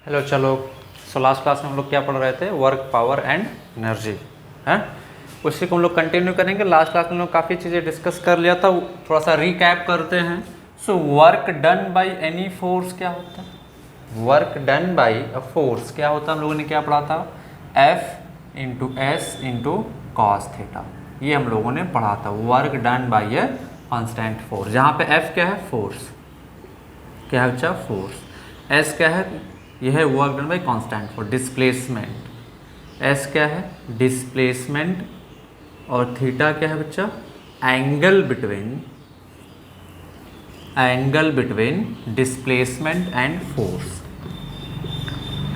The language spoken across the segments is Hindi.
हेलो चलो। सो लास्ट क्लास में हम लोग क्या पढ़ रहे थे? वर्क, पावर एंड एनर्जी है। उसी को हम लोग कंटिन्यू करेंगे। लास्ट क्लास में हम लोग काफ़ी चीज़ें डिस्कस कर लिया था, थोड़ा सा रिकैप करते हैं। सो work done by any force क्या होता है? Work done bye a force क्या होता है? हम लोगों ने क्या पढ़ा था? F into S into cos theta, ये हम लोगों ने पढ़ा था। Work done bye a constant force, जहाँ पे F क्या है? फोर्स। क्या है बच्चा? फोर्स। S क्या है? यह है work done bye constant force, displacement. S क्या है? डिस्प्लेसमेंट। और थीटा क्या है बच्चा? Angle between displacement and force.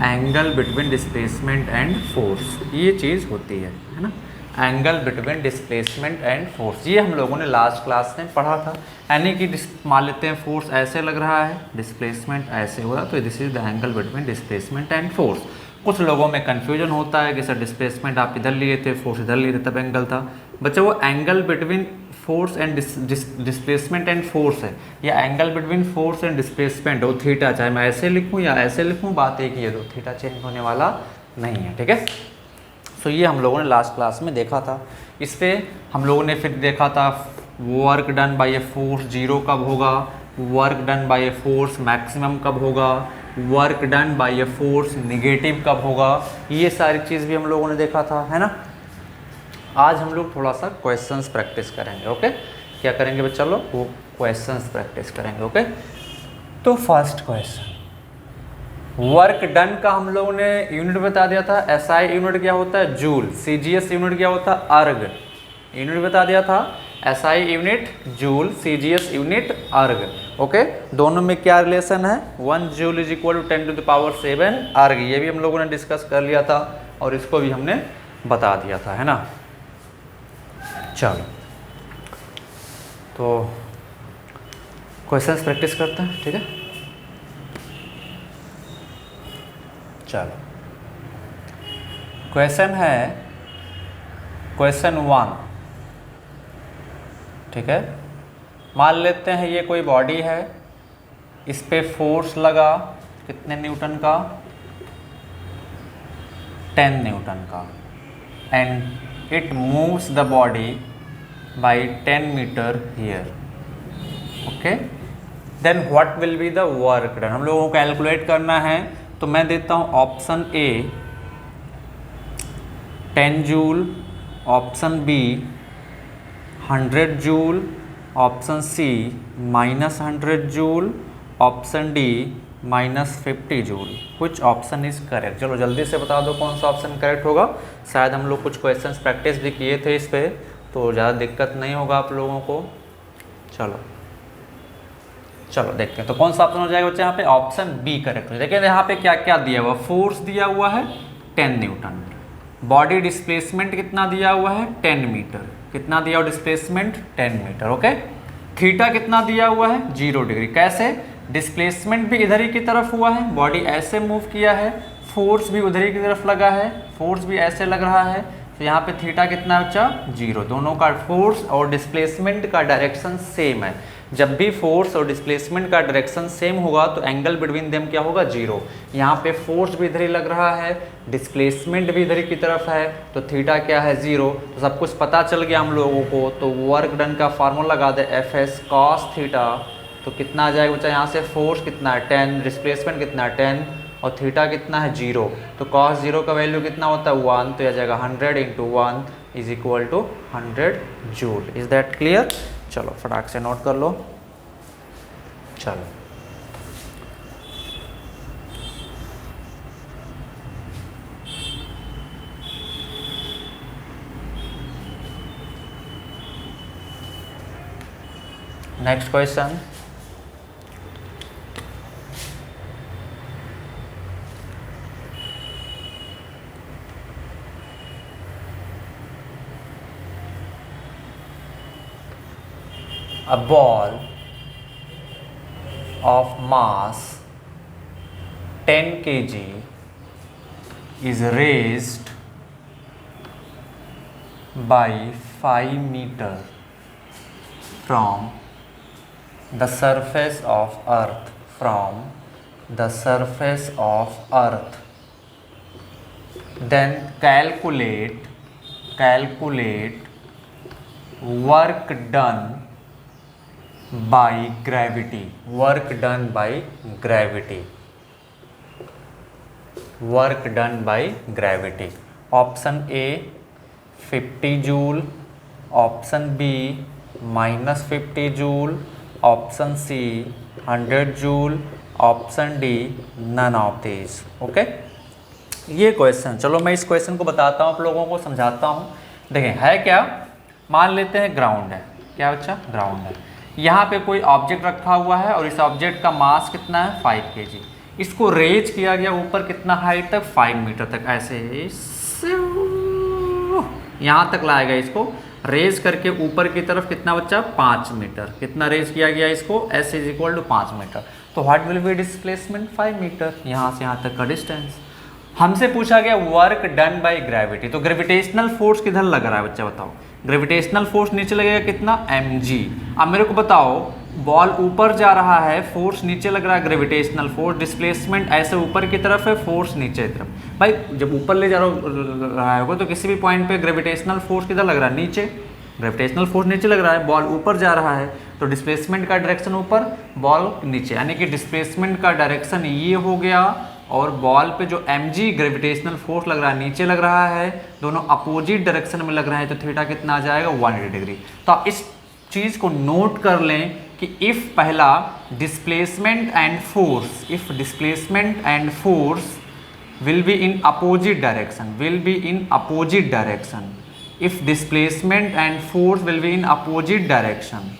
Angle between displacement and force, ये चीज़ होती है ना? Angle between displacement and force, ये हम लोगों ने लास्ट क्लास में पढ़ा था। यानी कि मान लेते हैं फोर्स ऐसे लग रहा है, डिस्प्लेसमेंट ऐसे हो रहा है, तो this is the angle between displacement and force. कुछ लोगों में कन्फ्यूजन होता है कि सर डिस्प्लेसमेंट आप इधर लिए थे, फोर्स इधर लिए थे, तब एंगल था। बच्चा वो angle between force and displacement and force है, या angle between force and displacement वो थीटा, चाहे मैं ऐसे लिखूँ या ऐसे लिखूँ, बात एक ही है, दो थीटा चेंज होने वाला नहीं है। ठीक है। सो ये हम लोगों ने लास्ट क्लास में देखा था। इस पर हम लोगों ने फिर देखा था work done bye a force zero कब होगा, work done bye a force maximum कब होगा, work done bye a force negative कब होगा, ये सारी चीज़ भी हम लोगों ने देखा था, है ना। आज हम लोग थोड़ा सा क्वेश्चंस प्रैक्टिस करेंगे। ओके, क्या करेंगे बच्चा लोग? वो क्वेश्चंस प्रैक्टिस करेंगे। ओके, तो फर्स्ट क्वेश्चन, वर्क डन का हम लोगों ने यूनिट बता दिया था। एसआई यूनिट क्या होता है? जूल। सीजीएस यूनिट क्या होता है? अर्ग। यूनिट बता दिया था। SI unit joule, CGS unit erg. Okay, दोनों में क्या रिलेशन है? 1 joule is equal to 10 to the power 7 erg, ये भी हम लोगों ने डिस्कस कर लिया था और इसको भी हमने बता दिया था, है ना। चलो, तो क्वेश्चंस प्रैक्टिस करते हैं। ठीक है, चलो क्वेश्चन है, क्वेश्चन 1। ठीक है, मान लेते हैं ये कोई बॉडी है, इस पे फोर्स लगा कितने न्यूटन का? 10 न्यूटन का, and it moves the body by 10 metre here. Okay, then what will be the work done? हम लोगों को कैलकुलेट करना है, तो मैं देता हूँ option A 10 joule, option B 100 joule, option C -100 joule, option D -50 joule. कुछ ऑप्शन इज करेक्ट? चलो जल्दी से बता दो कौन सा ऑप्शन करेक्ट होगा। शायद हम लोग कुछ क्वेश्चंस प्रैक्टिस भी किए थे इस पे, तो ज़्यादा दिक्कत नहीं होगा आप लोगों को। चलो चलो देखते हैं, तो कौन सा ऑप्शन हो जाएगा बच्चे? यहाँ पे ऑप्शन बी करेक्ट हो। देखिए यहाँ पे क्या क्या दिया हुआ? फोर्स दिया हुआ है 10 न्यूटन, बॉडी डिस्प्लेसमेंट कितना दिया हुआ है? 10 मीटर। कितना दिया हुआ डिस्प्लेसमेंट? 10 मीटर। ओके, थीटा कितना दिया हुआ है? 0 डिग्री। कैसे? डिस्प्लेसमेंट भी इधर ही की तरफ हुआ है, बॉडी ऐसे मूव किया है, फोर्स भी उधर ही की तरफ लगा है, फोर्स भी ऐसे लग रहा है, तो यहाँ पे थीटा कितना बच्चा? 0। दोनों का फोर्स और डिस्प्लेसमेंट का डायरेक्शन सेम है। जब भी फोर्स और डिस्प्लेसमेंट का डायरेक्शन सेम होगा तो एंगल बिटवीन देम क्या होगा? 0। यहाँ पे फोर्स भी इधर ही लग रहा है, डिस्प्लेसमेंट भी इधर ही की तरफ है, तो थीटा क्या है? 0। तो सब कुछ पता चल गया हम लोगों को। तो वर्क डन का फार्मूला लगा दे, एफ एस कॉस थीटा। तो कितना आ जाएगा बच्चा? यहाँ से फोर्स कितना है? 10, डिस्प्लेसमेंट कितना है? 10, और थीटा कितना है? 0। तो कॉस 0 का वैल्यू कितना होता है? 1। तो यह जाएगा 100 into 1 is equal to 100 joule. Is that clear? चलो फटाक से नोट कर लो। चलो next question, a ball of mass 10 kg is raised by 5 meter from the surface of earth from the surface of earth, then calculate work done by gravity, work done by gravity, work done by gravity. Option A 50 joule, option B -50 joule, option C 100 joule, option D none of these. Okay, ये क्वेश्चन, चलो मैं इस क्वेश्चन को बताता हूँ, आप लोगों को समझाता हूँ। देखें है क्या, मान लेते हैं ग्राउंड है, क्या बच्चा, ग्राउंड है। यहाँ पे कोई ऑब्जेक्ट रखा हुआ है और इस ऑब्जेक्ट का मास कितना है 5 kg। इसको रेज किया गया ऊपर कितना हाइट तक, 5 मीटर तक, ऐसे यहाँ तक लाएगा। इसको रेज करके ऊपर की तरफ कितना बच्चा, 5 मीटर। कितना रेज किया गया इसको, S = 5 मीटर। तो what will be displacement, 5 metre. यहाँ से यहाँ तक का डिस्टेंस। हमसे पूछा गया वर्क डन बाय ग्रेविटी, तो ग्रेविटेशनल फोर्स किधर लग रहा है बच्चा, बताओ। ग्रेविटेशनल फोर्स नीचे लगेगा कितना, mg। अब मेरे को बताओ, बॉल ऊपर जा रहा है, फोर्स नीचे लग रहा है, ग्रेविटेशनल फोर्स, डिस्प्लेसमेंट ऐसे ऊपर की तरफ है, फोर्स नीचे की तरफ। भाई जब ऊपर ले जा रहा होगा तो किसी भी पॉइंट पे ग्रेविटेशनल फोर्स किधर लग रहा है, नीचे। ग्रेविटेशनल फोर्स नीचे लग रहा है, बॉल ऊपर जा रहा है, तो डिस्प्लेसमेंट का डायरेक्शन ऊपर, बॉल नीचे, यानी कि डिस्प्लेसमेंट का डायरेक्शन ये हो गया। और बॉल पे जो mg ग्रेविटेशनल फोर्स लग रहा है नीचे लग रहा है, दोनों अपोजिट डायरेक्शन में लग रहा है, तो थीटा कितना आ जाएगा, 180 डिग्री। तो आप इस चीज़ को नोट कर लें कि इफ़ पहला displacement and force, if displacement and force will be in opposite direction, will be in opposite direction, if displacement and force will be in opposite direction,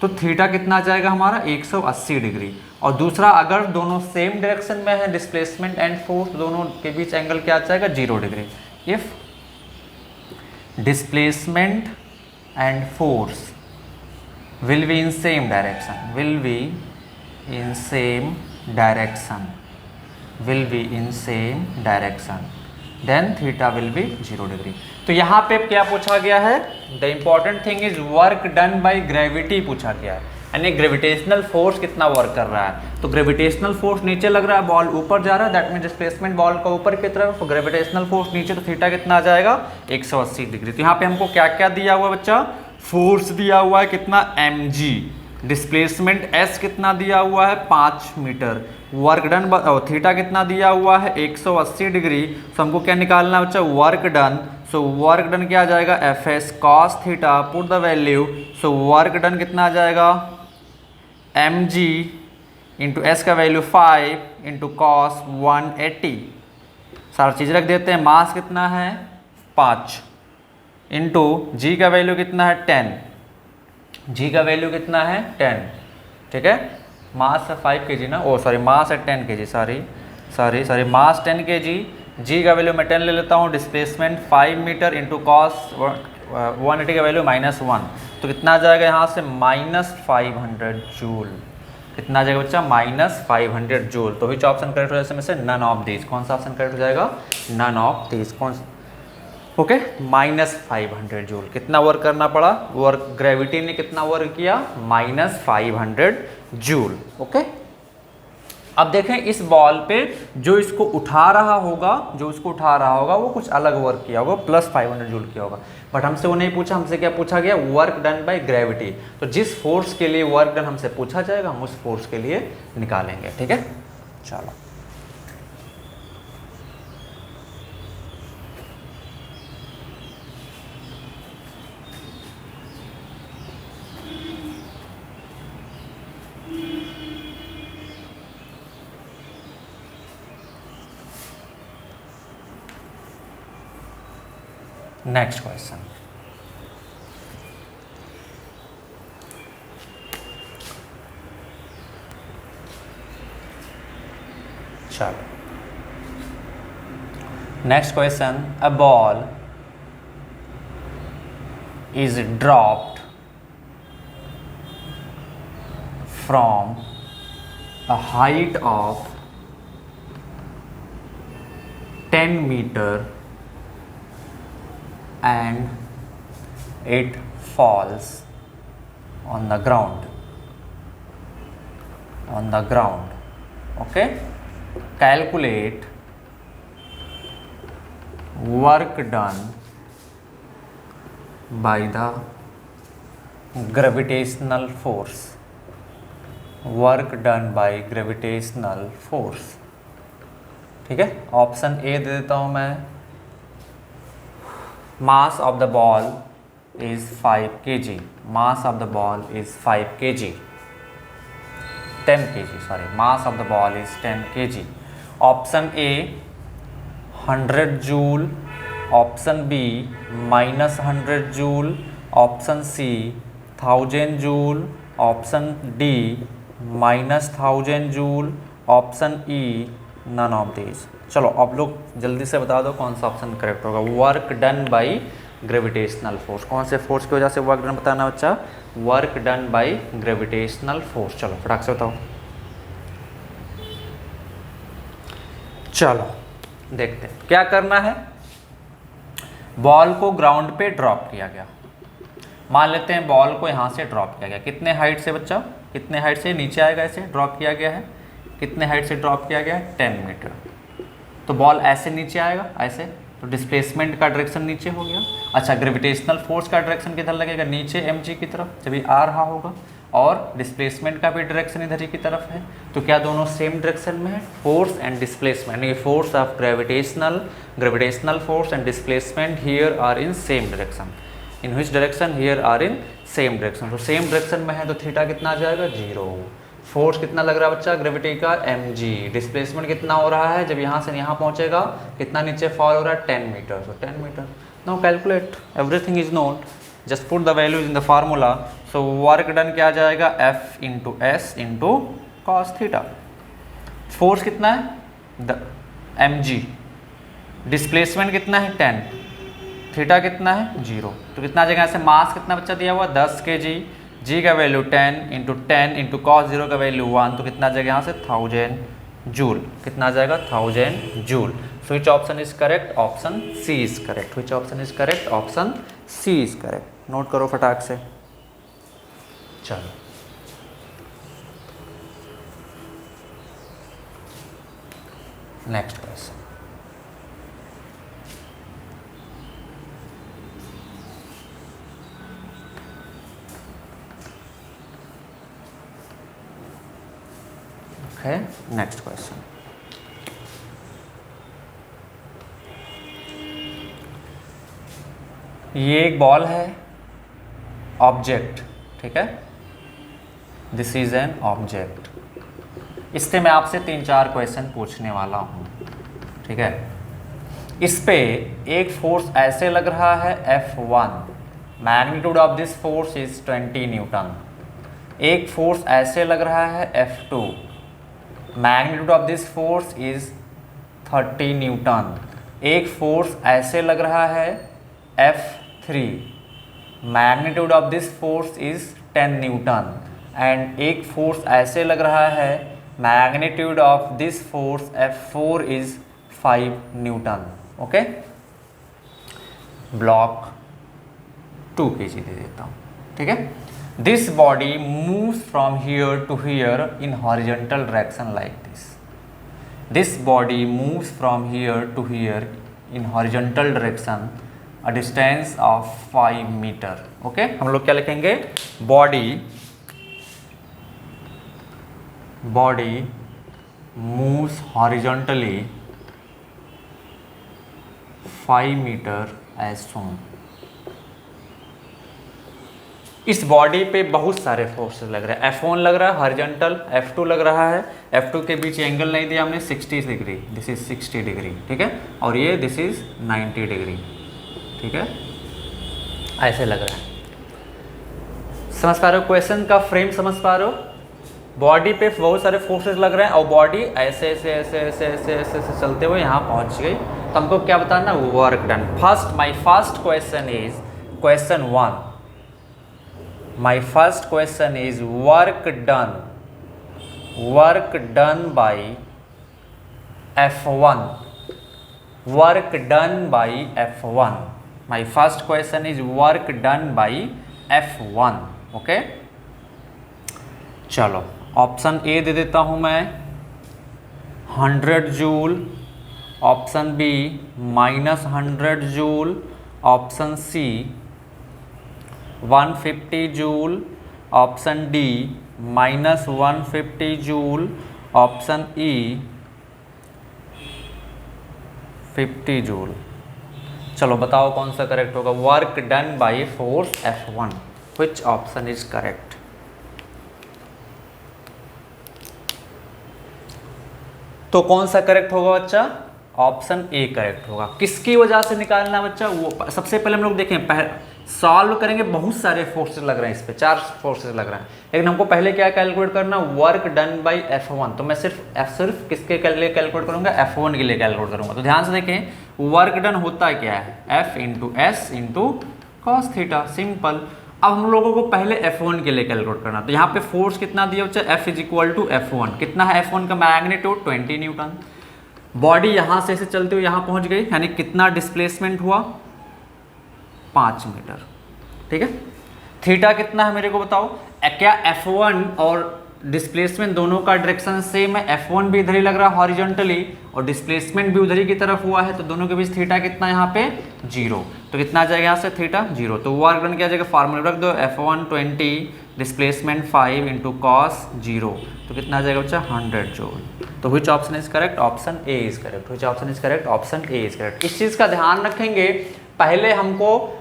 तो थीटा कितना आ जाएगा हमारा, 180 डिग्री। और दूसरा, अगर दोनों सेम डायरेक्शन में है, डिस्प्लेसमेंट एंड फोर्स, दोनों के बीच एंगल क्या आ जाएगा, 0 degree. If displacement and force will be in same direction, will be in same direction, will be in same direction, then theta will be 0 degree। तो यहाँ पे क्या पूछा गया है, the important thing is work done by gravity पूछा गया है, यानी ग्रेविटेशनल फोर्स कितना वर्क कर रहा है। तो ग्रेविटेशनल फोर्स नीचे लग रहा है, बॉल ऊपर जा रहा है, दैट मीन डिस्प्लेसमेंट बॉल का ऊपर की तरफ, ग्रेविटेशनल फोर्स नीचे, तो थीटा कितना आ जाएगा, 180 डिग्री। तो यहाँ पे हमको क्या क्या दिया हुआ बच्चा, फोर्स दिया हुआ है कितना, mg, डिस्प्लेसमेंट s कितना दिया हुआ है, 5 मीटर, वर्क डन थीटा कितना दिया हुआ है, 180 डिग्री। तो हमको क्या निकालना है बच्चा, वर्क डन। सो वर्क डन क्या आ जाएगा, fs cos theta, put the value. So work done कितना आ जाएगा, mg इंटू एस का वैल्यू 5 इंटू कॉस 180, सारा चीज़ रख देते हैं। मास कितना है 5 इंटू जी का वैल्यू कितना है 10, जी का वैल्यू कितना है 10, ठीक है। मास है 5 kg ना, ओ सॉरी मास है 10 kg, सॉरी मास 10 kg, जी का वैल्यू मैं 10 ले लेता हूँ, डिस्प्लेसमेंट 5 मीटर इंटू कॉस 180 का वैल्यू -1, तो कितना आ जाएगा यहाँ से -500 जूल। कितना आ जाएगा बच्चा, -500 जूल। तो विच ऑप्शन करेक्ट हो जाएगा में से, नन ऑफ दीज। कौन सा ऑप्शन करेक्ट हो जाएगा, नन ऑफ दीज। कौन, ओके, -500 जूल। कितना वर्क करना पड़ा, वर्क ग्रेविटी ने कितना वर्क किया, -500 जूल। ओके, अब देखें इस बॉल पे जो इसको उठा रहा होगा, वो कुछ अलग वर्क किया होगा, +500 जूल किया होगा, बट हमसे वो नहीं पूछा। हमसे क्या पूछा गया, वर्क डन बाय ग्रेविटी। तो जिस फोर्स के लिए वर्क डन हमसे पूछा जाएगा, हम उस फोर्स के लिए निकालेंगे, ठीक है। चलो नेक्स्ट क्वेश्चन, चलो next question, a ball is dropped from a height of 10 metre and it falls on the ground. on the ground. Okay, calculate work done by the gravitational force. Work done by gravitational force. ठीक है, ऑप्शन ए दे देता हूं मैं. Mass of the ball is 5 kg. Mass of the ball is 5 kg. 10 kg, sorry, mass of the ball is 10 kg. Option A 100 joule. Option B -100 joule. Option C 1000 joule. Option D -1000 joule. Option E none of this. चलो अब लोग जल्दी से बता दो कौन सा ऑप्शन करेक्ट होगा. Work done by gravitational force. कौन से फोर्स की वजह से वर्क डन बताना बच्चा? Work done by gravitational force. चलो फटाक से बताओ. चलो देखते हैं क्या करना है. बॉल को ग्राउंड पे ड्रॉप किया गया. मान लेते हैं बॉल को यहाँ से ड्रॉप किया गया. कितने हाइट से बच्चा? कितने हाइट से नीचे आएगा? ऐसे ड्रॉप किया गया है. कितने हाइट से ड्रॉप किया गया है? 10 मीटर. तो बॉल ऐसे नीचे आएगा, ऐसे. तो डिस्प्लेसमेंट का डायरेक्शन नीचे हो गया. अच्छा, ग्रेविटेशनल फोर्स का डायरेक्शन किधर लगेगा? नीचे mg की तरफ, जब ये आ रहा होगा. और डिस्प्लेसमेंट का भी डायरेक्शन इधर ही की तरफ है. तो क्या दोनों सेम डायरेक्शन में है? Force and displacement. ये force of gravitational force and displacement here are in same direction. In which direction? Here are in same direction. तो सेम डायरेक्शन में है तो थीटा कितना आ जाएगा? 0. फोर्स कितना लग रहा है बच्चा ग्रेविटी का? mg. डिस्प्लेसमेंट कितना हो रहा है जब यहाँ से यहाँ पहुँचेगा? कितना नीचे फॉल हो रहा है? 10 metre. So 10 metre. Now calculate. Everything is known. Just put the values in the formula. So work done क्या आ जाएगा? F into S into cos theta. Force कितना है? mg. डिस्प्लेसमेंट कितना है? 10. थीटा कितना है? 0. तो कितना जगह से मास कितना बच्चा दिया हुआ? 10 kg. जी का वैल्यू 10 इंटू कॉस 0 का वैल्यू 1. तो कितना जगह यहाँ से? 1000 जूल. कितना आ जाएगा? 1000 joule. So which option is correct? Option C is correct. Which option is correct? Option C is correct. Note करो फटाक से. चलो next question. Okay, next question. ये एक बॉल है, ऑब्जेक्ट. ठीक है, दिस इज एन ऑब्जेक्ट. इससे मैं आपसे 3-4 क्वेश्चन पूछने वाला हूँ. ठीक है, इस पे एक फोर्स ऐसे लग रहा है F1. Magnitude of this force is 20 Newton. एक फोर्स ऐसे लग रहा है F2. Magnitude of this force is 30 Newton. एक फोर्स ऐसे लग रहा है F3. Magnitude of this force is 10 Newton. And एक फोर्स ऐसे लग रहा है, magnitude of this force F4 is 5 Newton. Okay, block 2 kg दे देता हूँ. ठीक है, this body moves from here to here in horizontal direction like this. This body moves from here to here in horizontal direction a distance of 5 meter. Okay, हम लोग क्या लिखेंगे? body moves horizontally 5 meter as shown. इस बॉडी पे बहुत सारे फोर्सेस लग रहे हैं. F1 लग रहा है हॉरिजॉन्टल, F2 लग रहा है. F2 के बीच एंगल नहीं दिया हमने, 60 डिग्री. This is 60 degree. ठीक है, और ये दिस इज 90 डिग्री. ठीक है, ऐसे लग रहा है. समझ पा रहे हो क्वेश्चन का फ्रेम? समझ पा रहे हो? बॉडी पे बहुत सारे फोर्सेस लग रहे हैं और बॉडी ऐसे ऐसे ऐसे ऐसे ऐसे ऐसे ऐसे चलते हुए यहाँ पहुँच गई. तो हमको क्या बताना? Work done. My first question is question 1. My first question is work done by F1. Work done by F1. My first question is work done by F1. Okay, चलो ऑप्शन ए दे देता हूँ मैं 100 joule, option B -100 joule, option C 150 joule, option D -150 joule, option E 50 joule. चलो बताओ कौन सा करेक्ट होगा। Work done by force F1, which option is correct? तो कौन सा करेक्ट होगा बच्चा? ऑप्शन ए करेक्ट होगा। किसकी वजह से निकालना बच्चा? वो सबसे पहले हम लोग देखें, सॉल्व करेंगे, बहुत सारे फोर्सेस लग रहे हैं इस पे, 4 फोर्सेस लग रहे हैं, लेकिन हमको पहले क्या कैलकुलेट करना? Work done by F1। तो मैं सिर्फ किसके लिए कैलकुलेट करूंगा? F1 के लिए कैलकुलेट करूंगा। तो ध्यान से देखें, वर्क डन होता क्या है? F into S into cos theta, simple. अब हम लोगों को पहले F1 के लिए कैलकुलेट करना। तो यहाँ पे फोर्स कितना दिया बच्चा? F is equal to F1। कितना है F1 का मैग्नीट्यूड? 20 न्यूटन। बॉडी यहाँ से ऐसे चलते हुए यहाँ पहुँच गई, यानी कितना डिस्प्लेसमेंट हुआ? 5 मीटर। ठीक है। थीटा कितना है मेरे को बताओ? क्या F1 और डिस्प्लेसमेंट दोनों का डायरेक्शन सेम है? F1 भी इधर ही लग रहा है हॉरिजॉन्टली और डिस्प्लेसमेंट भी उधर ही की तरफ हुआ है, तो दोनों के बीच थीटा कितना यहाँ पे? 0। तो कितना आ जाएगा यहाँ से? थीटा 0। तो वर्क डन क्या आ जाएगा? फार्मूला रख दो, F1 20, डिस्प्लेसमेंट 5 इंटू कॉस 0, तो कितना आ जाएगा बच्चा? 100 जूल। तो विच option is correct? Option A is correct. Which option is correct? Option A is correct. इस चीज का ध्यान रखेंगे, पहले हमको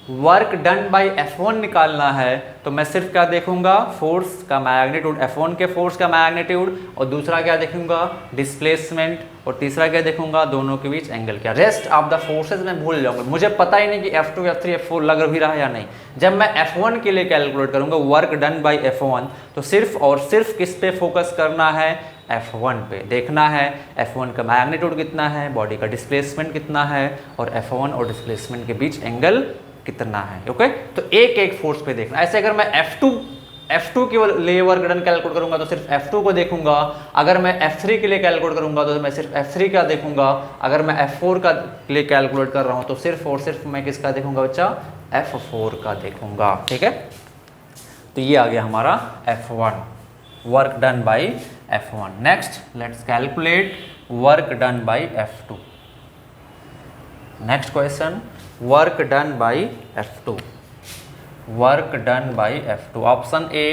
वर्क डन बाय F1 निकालना है, तो मैं सिर्फ क्या देखूंगा? फोर्स का मैग्नीट्यूड, F1 के फोर्स का मैग्नीट्यूड, और दूसरा क्या देखूंगा? डिस्प्लेसमेंट, और तीसरा क्या देखूंगा? दोनों के बीच एंगल क्या। रेस्ट ऑफ द फोर्सेज मैं भूल जाऊंगा, मुझे पता ही नहीं कि F2 F3 F4 लग भी रहा है या नहीं। जब मैं F1 के लिए कैलकुलेट करूंगा वर्क डन बाय F1, तो सिर्फ और सिर्फ किस पे फोकस करना है? F1 पे। देखना है F1 का मैग्नीट्यूड कितना है, बॉडी का डिस्प्लेसमेंट कितना है, और F1 और डिस्प्लेसमेंट के बीच एंगल कितना है। ओके, तो एक एक फोर्स पे देखना। ऐसे अगर मैं F2 के लिए वर्क डन कैलकुलेट करूंगा तो सिर्फ F2 को देखूंगा, अगर मैं F3 के लिए कैलकुलेट करूंगा तो मैं सिर्फ F3 का देखूंगा, अगर मैं F4 का लिए कैलकुलेट कर रहा हूं तो सिर्फ और सिर्फ मैं किसका देखूंगा बच्चा? F4 का देखूंगा। ठीक है, तो ये आ गया हमारा F1, work done by F1। Next let's calculate work done by F2। Next question, work done by F2। Work done by F2, option A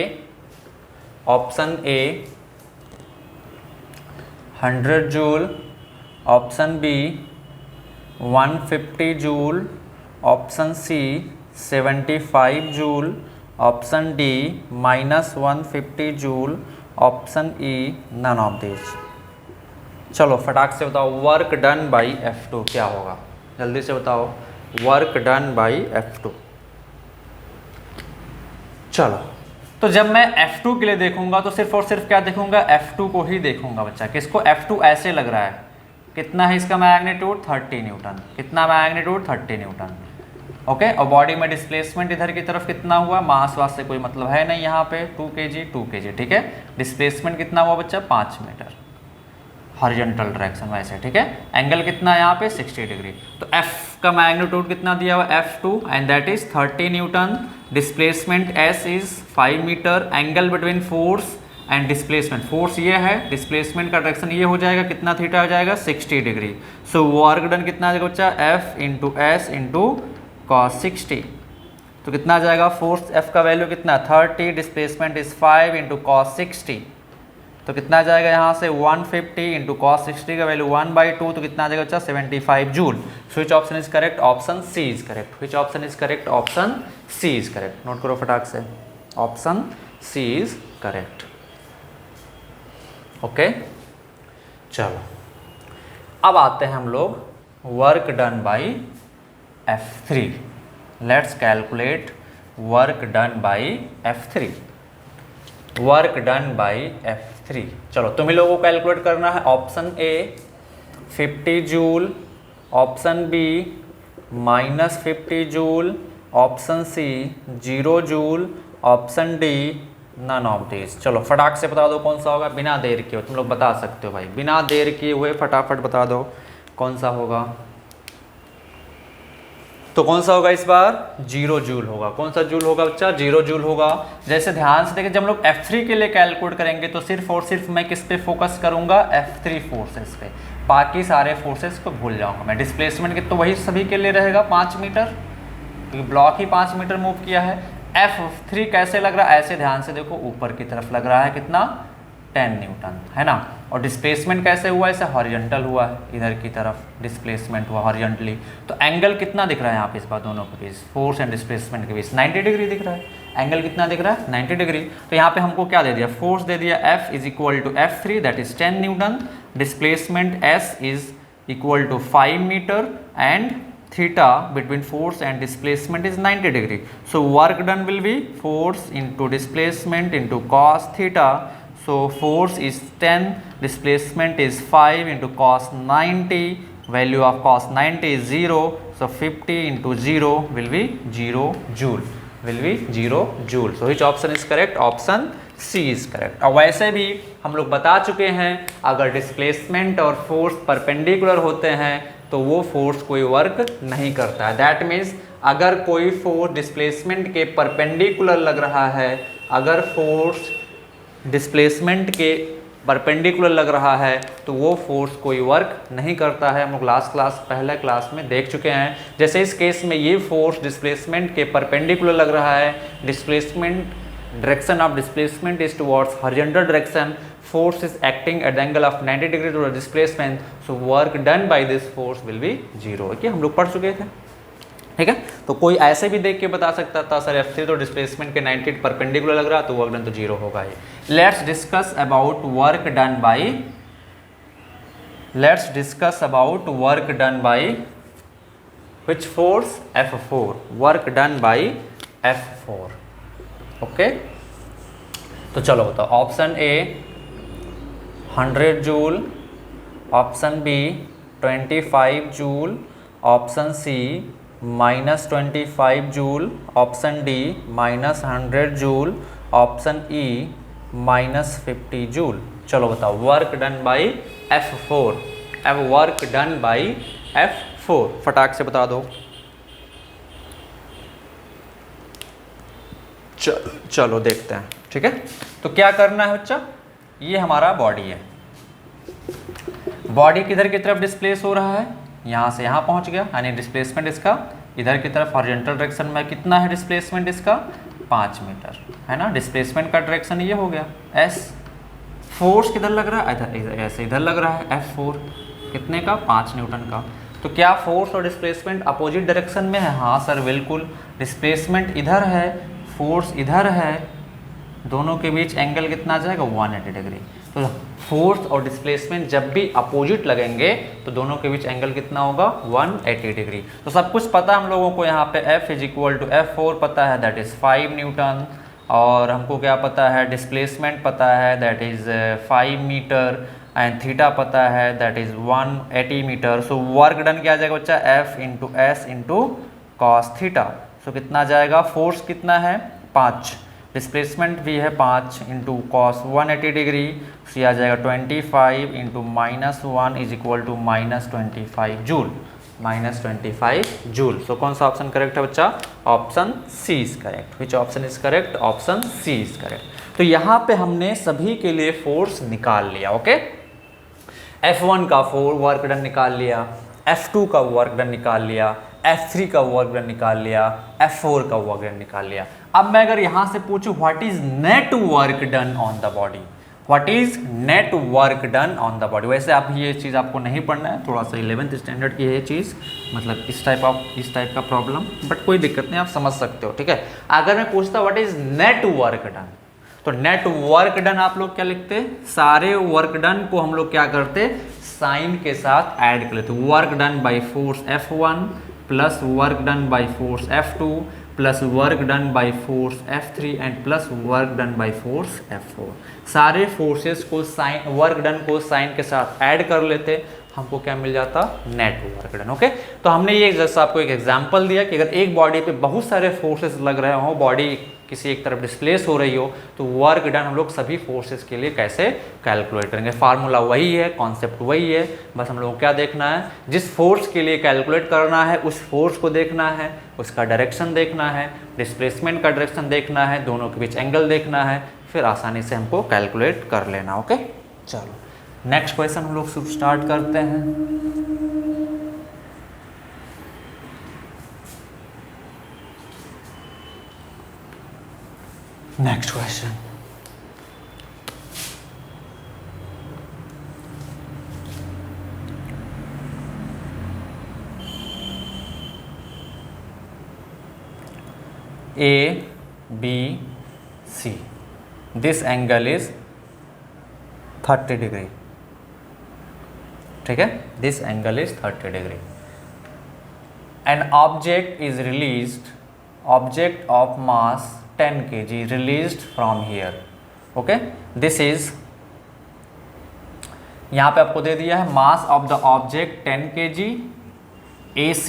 100 joule, option B 150 joule, option C 75 joule, option D -150 joule, option E none of this. चलो फटाक से बताओ वर्क डन बाय F2 क्या होगा, जल्दी से बताओ। Work done by F2। चलो, तो जब मैं F2 के लिए देखूंगा तो सिर्फ और सिर्फ क्या देखूंगा? F2 को ही देखूंगा बच्चा। किसको? F2 ऐसे लग रहा है, कितना है इसका मैग्नीट्यूड? 30 न्यूटन। कितना मैग्नीट्यूड? 30 न्यूटन। ओके, और बॉडी में डिस्प्लेसमेंट इधर की तरफ कितना हुआ? मास वास से कोई मतलब है नहीं यहाँ पे, 2 kg। ठीक है, डिस्प्लेसमेंट कितना हुआ बच्चा? 5 मीटर, हॉरिजॉन्टल डायरेक्शन वैसे। ठीक है, एंगल कितना है यहाँ पे? 60 डिग्री। तो F का मैग्नीट्यूड कितना दिया हुआ? F2 and that is 30 newton. Displacement S is 5 metre. Angle between force and displacement, force ये है, डिस्प्लेसमेंट का डायरेक्शन ये हो जाएगा, कितना थीटा हो जाएगा? 60 डिग्री। सो वर्क डन कितना आ जाएगा बच्चा? F into S into cos 60। तो कितना आ जाएगा? फोर्स F का वैल्यू कितना? 30, डिस्प्लेसमेंट इज 5 इंटू कॉस 60, तो कितना आ जाएगा यहाँ से? 150 इंटू कॉस 60 का वैल्यू 1/2, तो कितना आ जाएगा बच्चा? 75 joule. Which option is correct? Option C is correct. Which option is correct? Option C is correct. Note करो फटाक से, option C is correct. Okay, चलो अब आते हैं हम लोग work done by F3। Let's calculate work done by F3। Work done by F3, चलो तुम्हें लोगों को कैलकुलेट करना है। Option A 50 joule, option B -50 joule, option C 0 joule, option D none of this. चलो फटाक से बता दो कौन सा होगा, बिना देर किए। तुम लोग बता सकते हो भाई, बिना देर किए हुए फटाफट बता दो कौन सा होगा। तो कौन सा होगा इस बार? 0 जूल होगा। कौन सा जूल होगा बच्चा? 0 जूल होगा। जैसे ध्यान से देखिए, जब हम लोग F3 के लिए कैलकुलेट करेंगे तो सिर्फ और सिर्फ मैं किस पे फोकस करूंगा? F3 फोर्सेस पे, बाकी सारे फोर्सेस को भूल जाऊंगा मैं। डिस्प्लेसमेंट के तो वही सभी के लिए रहेगा 5 मीटर, क्योंकि ब्लॉक ही 5 मीटर मूव किया है। F3 कैसे लग रहा है? ऐसे ध्यान से देखो, ऊपर की तरफ लग रहा है, कितना? 10 न्यूटन, है ना। और डिस्प्लेसमेंट कैसे हुआ? ऐसे हॉरिजॉन्टल हुआ है, इधर की तरफ डिस्प्लेसमेंट हुआ हॉरिजॉन्टली। तो एंगल कितना दिख रहा है यहाँ पे इस बार दोनों के बीच, फोर्स एंड डिस्प्लेसमेंट के बीच? 90 डिग्री दिख रहा है। एंगल कितना दिख रहा है? 90 डिग्री। तो यहाँ पे हमको क्या दे दिया? फोर्स दे दिया F is equal to F3 that is 10 newton, displacement S is equal to 5 metre and theta between force and displacement is 90 degree. So work done will be force into displacement into cos theta. So force is 10, displacement is 5 into cos 90, value of cos 90 is 0. So 50 into 0 will be 0 joule, will be 0 joule. So which option is correct? Option C is correct. और वैसे भी हम लोग बता चुके हैं, अगर डिस्प्लेसमेंट और फोर्स परपेंडिकुलर होते हैं तो वो फोर्स कोई वर्क नहीं करता है। दैट मीन्स अगर कोई फोर्स डिस्प्लेसमेंट के परपेंडिकुलर लग रहा है, अगर फोर्स डिस्प्लेसमेंट के परपेंडिकुलर लग रहा है तो वो फोर्स कोई वर्क नहीं करता है। हम लोग लास्ट क्लास, पहले क्लास में देख चुके हैं। जैसे इस केस में ये फोर्स डिस्प्लेसमेंट के परपेंडिकुलर लग रहा है, displacement direction of displacement is towards horizontal direction, force is acting at the angle of 90 degree to the displacement, so work done by this force will be 0। Okay, हम लोग पढ़ चुके थे, ठीक है। तो कोई ऐसे भी देख के बता सकता था सर F3 तो डिस्प्लेसमेंट के 90 परपेंडिकुलर लग रहा तो वर्क डन तो 0 होगा ही। Let's discuss about work done by, let's discuss about work done by which force? F4, work done by F4। Okay, तो चलो बताओ। Option A 100 joule, option B 25 joule, option C -25 joule, option D -100 joule, option E -50 joule. चलो बताओ, वर्क डन बाय F4, अब वर्क डन बाय F4 फटाक से बता दो। चलो देखते हैं, ठीक है। तो क्या करना है बच्चा? ये हमारा बॉडी है, बॉडी किधर की तरफ डिस्प्लेस हो रहा है? यहाँ से यहाँ पहुँच गया, यानी डिस्प्लेसमेंट इसका इधर की तरफ हॉरिजॉन्टल डायरेक्शन में कितना है डिस्प्लेसमेंट इसका? 5 मीटर, है ना। डिस्प्लेसमेंट का डायरेक्शन ये हो गया S। फोर्स किधर लग रहा है? इधर, ऐसे इधर लग रहा है F4, कितने का? 5 न्यूटन का। तो क्या फोर्स और डिस्प्लेसमेंट अपोजिट डायरेक्शन में है? हाँ सर बिल्कुल। डिस्प्लेसमेंट इधर है, फोर्स इधर है, दोनों के बीच एंगल कितना आ जाएगा? 180 डिग्री। तो फोर्स और डिस्प्लेसमेंट जब भी अपोजिट लगेंगे तो दोनों के बीच एंगल कितना होगा? 180 डिग्री। तो सब कुछ पता हम लोगों को, यहाँ पे F is equal to F4 पता है, दैट इज़ 5 न्यूटन, और हमको क्या पता है? डिस्प्लेसमेंट पता है, that is 5 metre, and theta पता है, that is 180 metre. So work done क्या आ जाएगा बच्चा? F into S into cos theta. So कितना जाएगा? फोर्स कितना है? 5, डिस्प्लेसमेंट भी है 5 इंटू कॉस 180 डिग्री, सो ये आ जाएगा 25 into -1 is equal to -25 joule, -25 joule. So कौन सा ऑप्शन करेक्ट है बच्चा? Option C is correct. Which option is correct? Option C is correct. तो यहाँ पे हमने सभी के लिए फोर्स निकाल लिया। ओके, F1 का वर्क डन निकाल लिया, F2 का वर्क डन निकाल लिया, F3 का वर्क डन निकाल लिया, F4 का वर्क डन निकाल लिया। अब मैं अगर यहाँ से पूछूं what is net work done on the body, what is net work done on the body. वैसे आप ये चीज़ आपको नहीं पढ़ना है, थोड़ा सा 11th स्टैंडर्ड की है ये चीज़, मतलब इस टाइप का प्रॉब्लम, बट कोई दिक्कत नहीं, आप समझ सकते हो, ठीक है। अगर मैं पूछता what is net work done, तो नेट वर्क डन आप लोग क्या लिखते? सारे वर्क डन को हम लोग क्या करते? साइन के साथ ऐड कर लेते। Work done by force F1 plus work done by force F2 plus work done by force F3 and plus work done by force F4। सारे फोर्सेस को साइन, वर्क डन को साइन के साथ ऐड कर लेते, हमको क्या मिल जाता? Net work done. ओके, तो हमने ये जैसा आपको एक एग्जांपल दिया कि अगर एक बॉडी पे बहुत सारे फोर्सेस लग रहे हो, बॉडी किसी एक तरफ डिस्प्लेस हो रही हो तो वर्क डन हम लोग सभी फोर्सेस के लिए कैसे कैलकुलेट करेंगे। फार्मूला वही है, कॉन्सेप्ट वही है, बस हम लोग को क्या देखना है, जिस फोर्स के लिए कैलकुलेट करना है उस फोर्स को देखना है, उसका डायरेक्शन देखना है, डिस्प्लेसमेंट का डायरेक्शन देखना है, दोनों के बीच एंगल देखना है, फिर आसानी से हमको कैलकुलेट कर लेना। ओके, चलो नेक्स्ट क्वेश्चन हम लोग स्टार्ट करते हैं। Next question, A B C, this angle is 30 degree, ठीक है, this angle is 30 degree. An object is released, object of mass 10 kg released from here, okay, this is, यहाँ पे आपको दे दिया है mass of the object 10 kg, AC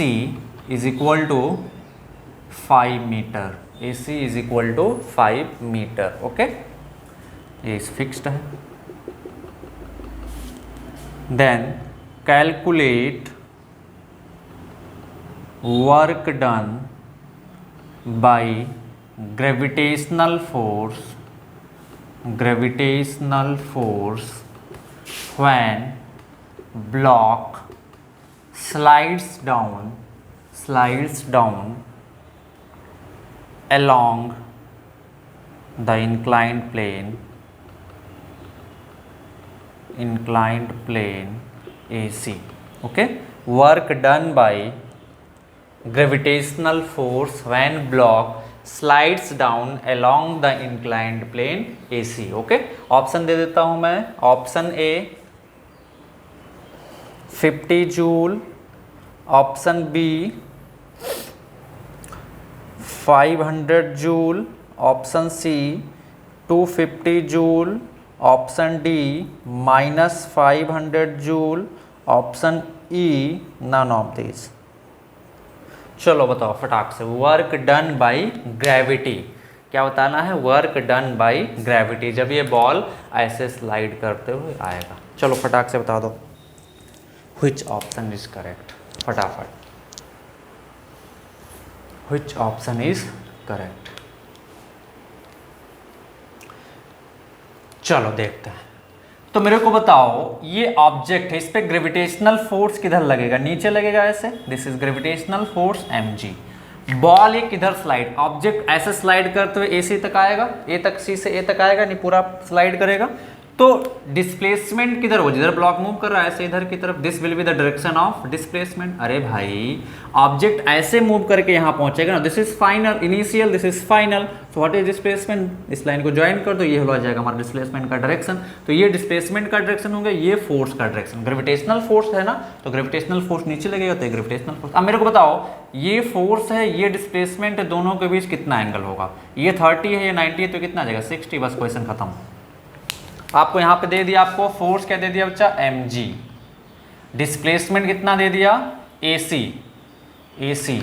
is equal to 5 metre, AC is equal to 5 metre, okay, ये फिक्स्ड है। Then calculate work done by gravitational force when block slides down along the inclined plane AC, okay, work done by gravitational force when block slides down along the inclined plane AC, okay. Option दे देता हूं मैं, option A 50 joule, option B 500 joule, option C 250 joule, option D -500 joule, option E none of this. चलो बताओ फटाक से, वर्क डन बाय ग्रेविटी, क्या बताना है, वर्क डन बाय ग्रेविटी, जब ये बॉल ऐसे स्लाइड करते हुए आएगा। चलो फटाक से बता दो, व्हिच ऑप्शन इज करेक्ट, फटाफट, व्हिच ऑप्शन इज करेक्ट। चलो देखते हैं, तो मेरे को बताओ ये ऑब्जेक्ट है, इस पे ग्रेविटेशनल फोर्स किधर लगेगा, नीचे लगेगा ऐसे, this is gravitational force mg। Ball ये किधर स्लाइड, ऑब्जेक्ट ऐसे स्लाइड करते हुए AC तक आएगा, A तक, C से A तक आएगा, नहीं पूरा स्लाइड करेगा, तो डिस्प्लेसमेंट किधर हो, जिधर ब्लॉक मूव कर रहा है ऐसे इधर की तरफ, this will be the direction of displacement. अरे भाई ऑब्जेक्ट ऐसे मूव करके यहाँ पहुंचेगा ना, this is final initial, this is final, so what is displacement, इस लाइन को ज्वाइन कर दो, ये हो जाएगा हमारा डिस्प्लेसमेंट का डायरेक्शन। तो ये डिस्प्लेसमेंट का डायरेक्शन हो गया, ये फोर्स का डायरेक्शन, ग्रेविटेशनल फोर्स है ना, तो ग्रेविटेशनल फोर्स नीचे लगेगा, तो ग्रेविटेशनल फोर्स। अब मेरे को बताओ ये फोर्स है, ये डिस्प्लेसमेंट है, दोनों के बीच कितना एंगल होगा, ये 30 है, ये 90 है, तो कितना आ जाएगा 60, बस क्वेश्चन खत्म। आपको यहाँ पे दे दिया, आपको फोर्स क्या दे दिया बच्चा, mg, डिस्प्लेसमेंट कितना दे दिया, AC,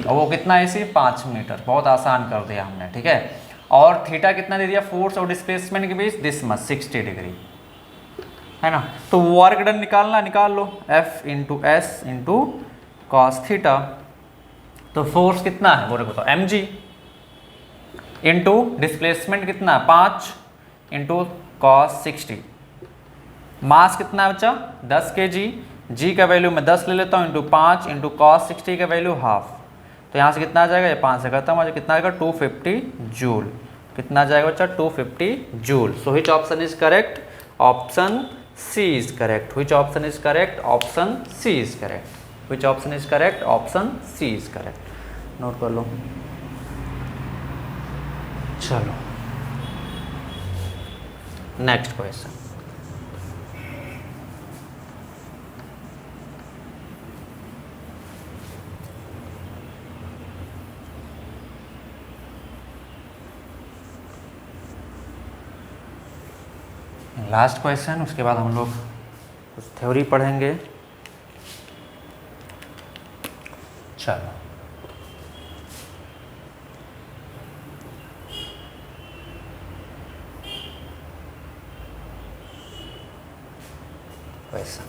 और वो कितना AC 5 मीटर, बहुत आसान कर दिया हमने, ठीक है। और थीटा कितना दे दिया, फोर्स और डिस्प्लेसमेंट के बीच, दिस मच 60 डिग्री, है ना। तो वर्क डन निकालना, निकाल लो, F into S into cos theta. तो फोर्स कितना है वो देखो, mg इंटू डिस्प्लेसमेंट कितना है 5 इंटू cos 60, मास कितना है बच्चा 10 kg, g का वैल्यू मैं 10 ले लेता हूँ, इंटू 5 इंटू cos 60 का वैल्यू हाफ, तो यहाँ से कितना आ जाएगा, ये 5 से खत्म हो जाएगा, कितना आएगा 250 जूल, कितना आ जाएगा बच्चा 250 joule. So which option is correct, option C is correct, which option is correct, option C is correct, which option is correct, option C is correct, note कर लो। चलो नेक्स्ट क्वेश्चन, लास्ट क्वेश्चन, उसके बाद हम लोग कुछ थ्योरी पढ़ेंगे। चलो क्वेश्चन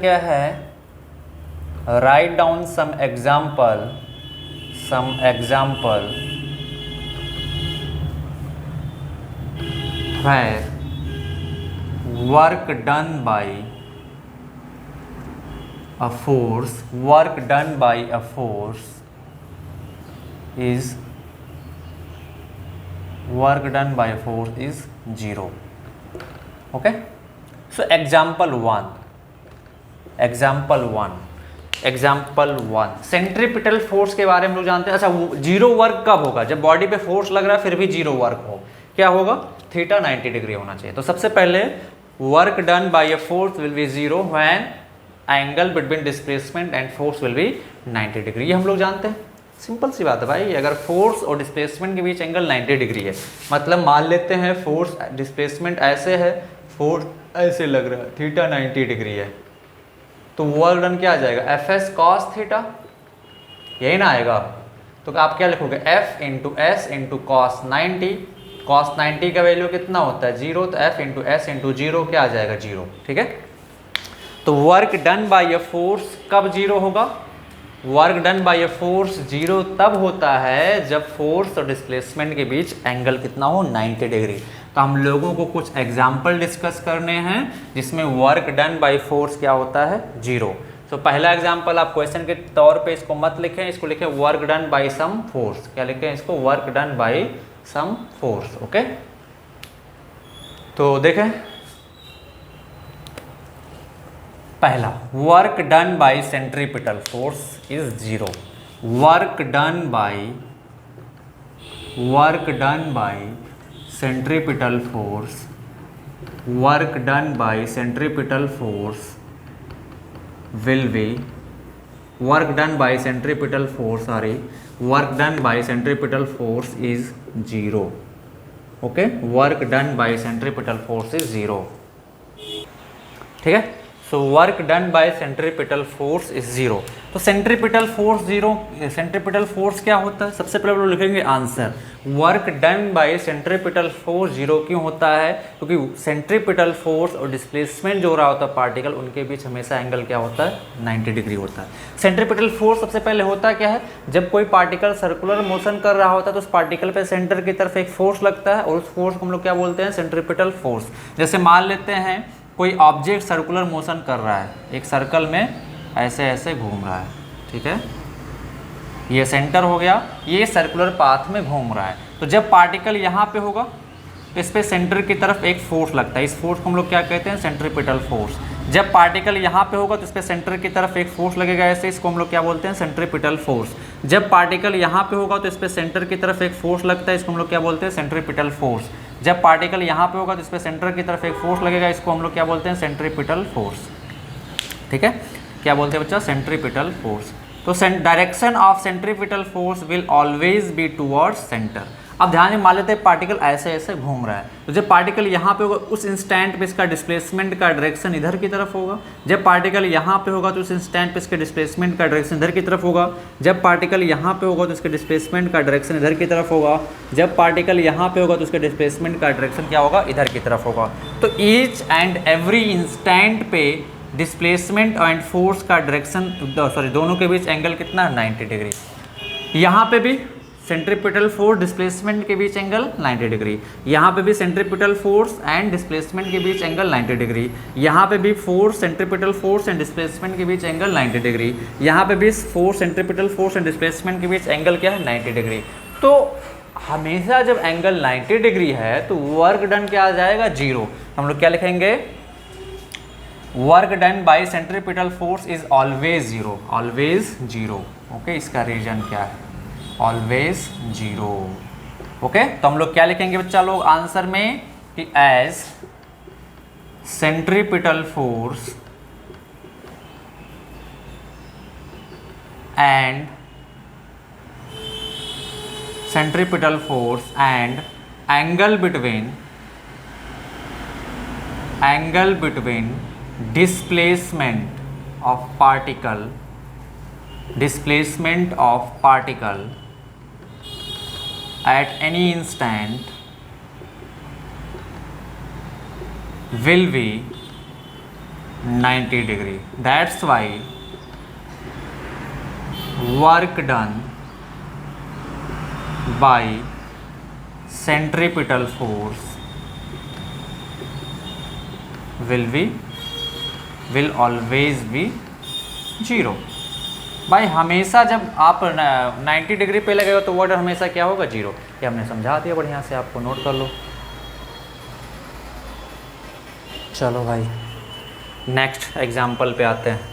क्या है, right down some example where work done by a force is 0. Okay, so example 1 centripetal force के बारे में लोग जानते हैं। अच्छा, जीरो वर्क कब होगा? जब बॉडी पे फोर्स लग रहा है फिर भी जीरो वर्क हो, क्या होगा? थीटा 90 डिग्री होना चाहिए। तो सबसे पहले work done bye a force will be zero when angle between displacement and force will be 90 degree. ये हम लोग जानते हैं, सिंपल सी बात है भाई। अगर फोर्स और डिस्प्लेसमेंट के बीच एंगल 90 डिग्री है, मतलब मान लेते हैं फोर्स डिस्प्लेसमेंट ऐसे है, फोर्स ऐसे लग रहा है, थीटा 90 डिग्री है, तो वर्क डन क्या आ जाएगा? एफ एस कॉस थीटा, यही ना आएगा। तो आप क्या लिखोगे? F into S into cos 90। Cos 90 का वैल्यू कितना होता है? 0। तो एफ इंटू एस इंटू 0 क्या आ जाएगा? 0। ठीक है, तो work done bye a force कब 0 होगा? Work done bye a force 0 तब होता है जब फोर्स और डिस्प्लेसमेंट के बीच एंगल कितना हो? 90 डिग्री। तो हम लोगों को कुछ एग्जाम्पल डिस्कस करने हैं जिसमें वर्क डन बाय फोर्स क्या होता है? 0। तो पहला एग्जाम्पल आप क्वेश्चन के तौर पे इसको मत लिखें, इसको लिखें work done by some force. क्या लिखें इसको? Work done by some force. Okay, तो देखें पहला, work done by centripetal force is 0। Work done by centripetal force will be work done by centripetal force is 0. okay, work done by centripetal force is 0. ठीक है, सो work done by centripetal force is 0। तो सेंट्रीपिटल फोर्स 0, सेंट्रीपिटल फोर्स क्या होता है? सबसे पहले हम लोग लिखेंगे answer, work done by centripetal force 0 क्यों होता है? क्योंकि सेंट्रीपिटल फोर्स और डिस्प्लेसमेंट जो हो रहा होता है पार्टिकल, उनके बीच हमेशा एंगल क्या होता है? 90 डिग्री होता है। सेंट्रीपिटल फोर्स सबसे पहले होता क्या है? जब कोई पार्टिकल सर्कुलर मोशन कर रहा होता है तो उस पार्टिकल पे सेंटर की तरफ एक फोर्स लगता है और उस फोर्स को हम लोग क्या बोलते हैं? Centripetal force. जैसे मान लेते हैं कोई ऑब्जेक्ट सर्कुलर मोशन कर रहा है, एक सर्कल में ऐसे ऐसे घूम रहा है, ठीक है, ये सेंटर हो गया, ये सर्कुलर पाथ में घूम रहा है। तो जब पार्टिकल यहाँ पे होगा इस पे सेंटर की तरफ एक फोर्स लगता है, इस फोर्स को हम लोग क्या कहते हैं? Centripetal force. जब पार्टिकल यहाँ पे होगा तो इस पे सेंटर की तरफ एक फोर्स लगेगा ऐसे, इसको हम लोग क्या बोलते हैं? Centripetal force. जब पार्टिकल यहाँ पे होगा तो इस पे सेंटर की तरफ एक फोर्स लगता है, इसको हम लोग क्या बोलते हैं? Centripetal force. जब पार्टिकल यहाँ पे होगा तो इस पे सेंटर की तरफ एक फोर्स लगेगा, इसको हम लोग क्या बोलते हैं? Centripetal force. ठीक है, क्या बोलते हैं बच्चा? Centripetal force. तो direction of centripetal force will always be towards centre. अब ध्यान में मान लेते हैं पार्टिकल ऐसे ऐसे घूम रहा है, तो जब पार्टिकल यहाँ पे होगा उस इंस्टेंट पे इसका डिस्प्लेसमेंट का डायरेक्शन इधर की तरफ होगा। जब पार्टिकल यहाँ पे होगा तो उस इंस्टेंट पे इसके डिस्प्लेसमेंट का डायरेक्शन इधर की तरफ होगा। जब पार्टिकल यहाँ पे होगा तो इसके डिस्प्लेसमेंट का डायरेक्शन इधर की तरफ होगा। जब पार्टिकल यहाँ पे होगा तो उसके डिस्प्लेसमेंट का डायरेक्शन क्या होगा? इधर की तरफ होगा। तो ईच एंड एवरी इंस्टेंट पे डिस्प्लेसमेंट एंड फोर्स का डायरेक्शन दोनों के बीच एंगल कितना? 90 डिग्री। यहाँ पे भी सेंट्रीपिटल फोर्स डिस्प्लेसमेंट के बीच एंगल 90 डिग्री, यहाँ पे भी सेंट्रीपिटल फोर्स एंड डिस्प्लेसमेंट के बीच एंगल 90 डिग्री, यहाँ पे भी force centripetal force and displacement के बीच एंगल 90 डिग्री, यहाँ पे भी force centripetal force and displacement के बीच एंगल क्या है? 90 डिग्री। तो हमेशा जब एंगल 90 डिग्री है तो वर्क डन क्या आ जाएगा? 0। हम लोग क्या लिखेंगे? Work done by centripetal force is always 0, always 0। Okay, इसका रीजन क्या है? ऑलवेज 0। ओके, तो हम लोग क्या लिखेंगे बच्चा लोग आंसर में कि as centripetal force and angle between displacement of particle at any instant will be 90 degree. That's why work done by centripetal force will always be 0। भाई हमेशा जब आप 90 डिग्री पे लगेगा तो वर्ड हमेशा क्या होगा? 0। ये हमने समझा दिया बढ़िया से, आपको नोट कर लो। चलो भाई नेक्स्ट एग्जाम्पल पे आते हैं।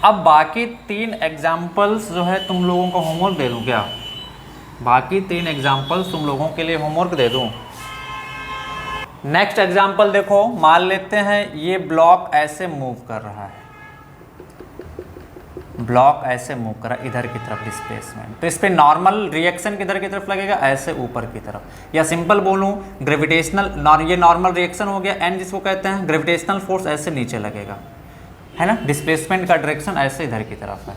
अब बाकी 3 एग्जाम्पल्स जो है तुम लोगों को होमवर्क दे दूं क्या? बाकी 3 एग्जाम्पल्स तुम लोगों के लिए होमवर्क दे दूं। नेक्स्ट एग्जाम्पल देखो, मान लेते हैं ये ब्लॉक ऐसे मूव कर रहा है, ब्लॉक ऐसे मूव कर रहा है इधर की तरफ डिस्प्लेसमेंट, तो इस पे नॉर्मल रिएक्शन किधर की तरफ लगेगा? ऐसे ऊपर की तरफ। या सिंपल बोलूं ग्रेविटेशनल, ये नॉर्मल रिएक्शन हो गया एन जिसको कहते हैं, ग्रेविटेशनल फोर्स ऐसे नीचे लगेगा, है ना। डिस्प्लेसमेंट का डायरेक्शन ऐसे इधर की तरफ है।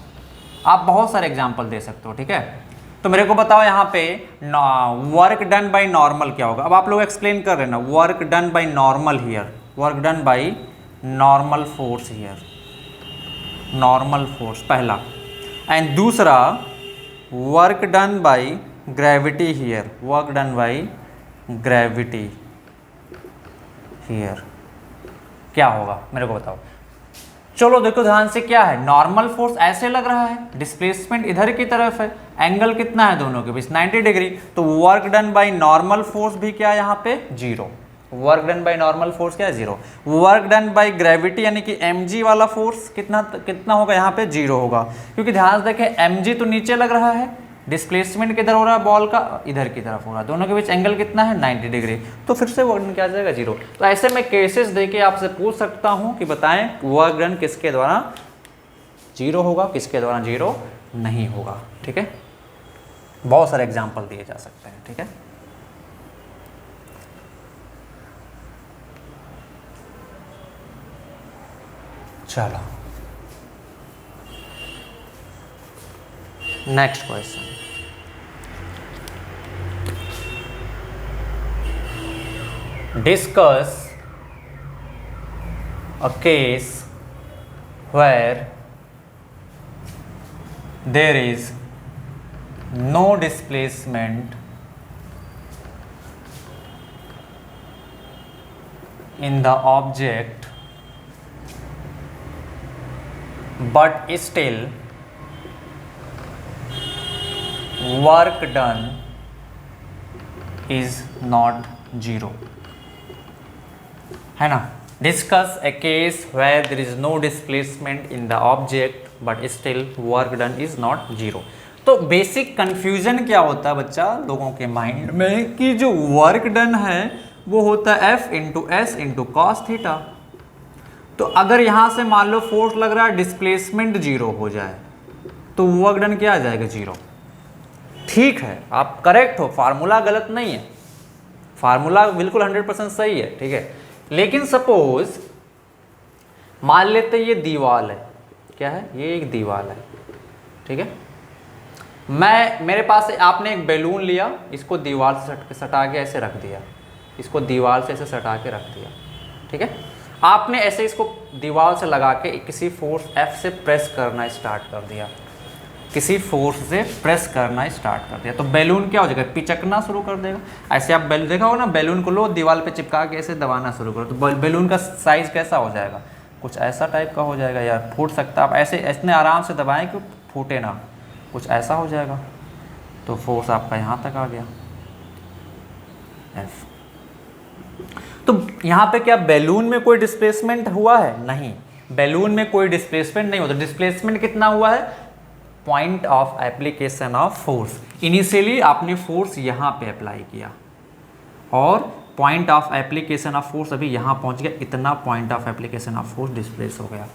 आप बहुत सारे एग्जाम्पल दे सकते हो, ठीक है। तो मेरे को बताओ यहाँ पे वर्क डन बाय नॉर्मल क्या होगा? अब आप लोग एक्सप्लेन कर रहे हैं ना, work done by normal here, work done by normal force here, normal force पहला, एंड दूसरा work done by gravity here, work done by gravity here, क्या होगा मेरे को बताओ। चलो देखो ध्यान से, क्या है? नॉर्मल फोर्स ऐसे लग रहा है, डिस्प्लेसमेंट इधर की तरफ है, एंगल कितना है दोनों के बीच? 90 डिग्री। तो work done by normal force भी क्या है यहाँ पे? 0। Work done by normal force क्या है? 0। वर्क डन बाय ग्रेविटी यानी कि mg वाला फोर्स कितना होगा यहाँ पे? 0 होगा, क्योंकि ध्यान से देखें mg तो नीचे लग रहा है, डिस्प्लेसमेंट किधर हो रहा है? बॉल का इधर की तरफ हो रहा है, दोनों के बीच एंगल कितना है? 90 डिग्री। तो फिर से वर्क डन क्या आ जाएगा? 0। तो ऐसे में केसेस देके आपसे पूछ सकता हूं कि बताएं वर्क डन किसके द्वारा 0 होगा, किसके द्वारा 0 नहीं होगा, ठीक है। बहुत सारे एग्जाम्पल दिए जा सकते हैं, ठीक है। चलो next question, discuss a case where there is no displacement in the object but still work done is not 0, है ना। Discuss a case where there is no displacement in the object but still work done is not 0। तो बेसिक कंफ्यूजन क्या होता है बच्चा लोगों के माइंड में कि जो वर्क डन है वो होता है F into S into cos theta. तो अगर यहां से मान लो फोर्स लग रहा है, डिस्प्लेसमेंट 0 हो जाए तो वर्क डन क्या आ जाएगा? 0। ठीक है, आप करेक्ट हो, फार्मूला गलत नहीं है, फार्मूला बिल्कुल 100% सही है, ठीक है। लेकिन सपोज मान लेते ये दीवार है, क्या है? ये एक दीवार है, ठीक है। मेरे पास आपने एक बैलून लिया, इसको दीवार से सटा के ऐसे रख दिया, इसको दीवार से ऐसे सटा के रख दिया, ठीक है। आपने ऐसे इसको दीवार से लगा के किसी फोर्स F से प्रेस करना स्टार्ट कर दिया, किसी फोर्स से प्रेस करना स्टार्ट कर दिया, तो बैलून क्या हो जाएगा? पिचकना शुरू कर देगा। ऐसे आप देखा हो ना, बैलून को लो दीवार पे चिपका के ऐसे दबाना शुरू करो तो बैलून का साइज कैसा हो जाएगा? कुछ ऐसा टाइप का हो जाएगा यार, फूट सकता। आप ऐसे इतने आराम से दबाएं कि फूटे ना, कुछ ऐसा हो जाएगा। तो फोर्स आपका यहाँ तक आ गया F। तो यहाँ पे क्या बैलून में कोई डिस्प्लेसमेंट हुआ है? नहीं, बैलून में कोई डिस्प्लेसमेंट नहीं होता। डिस्प्लेसमेंट कितना हुआ है? Point of application of force. Initially आपने फोर्स यहाँ पे अप्लाई किया और point of application of force अभी यहाँ पहुँच गया, इतना point of application of force displace हो गया।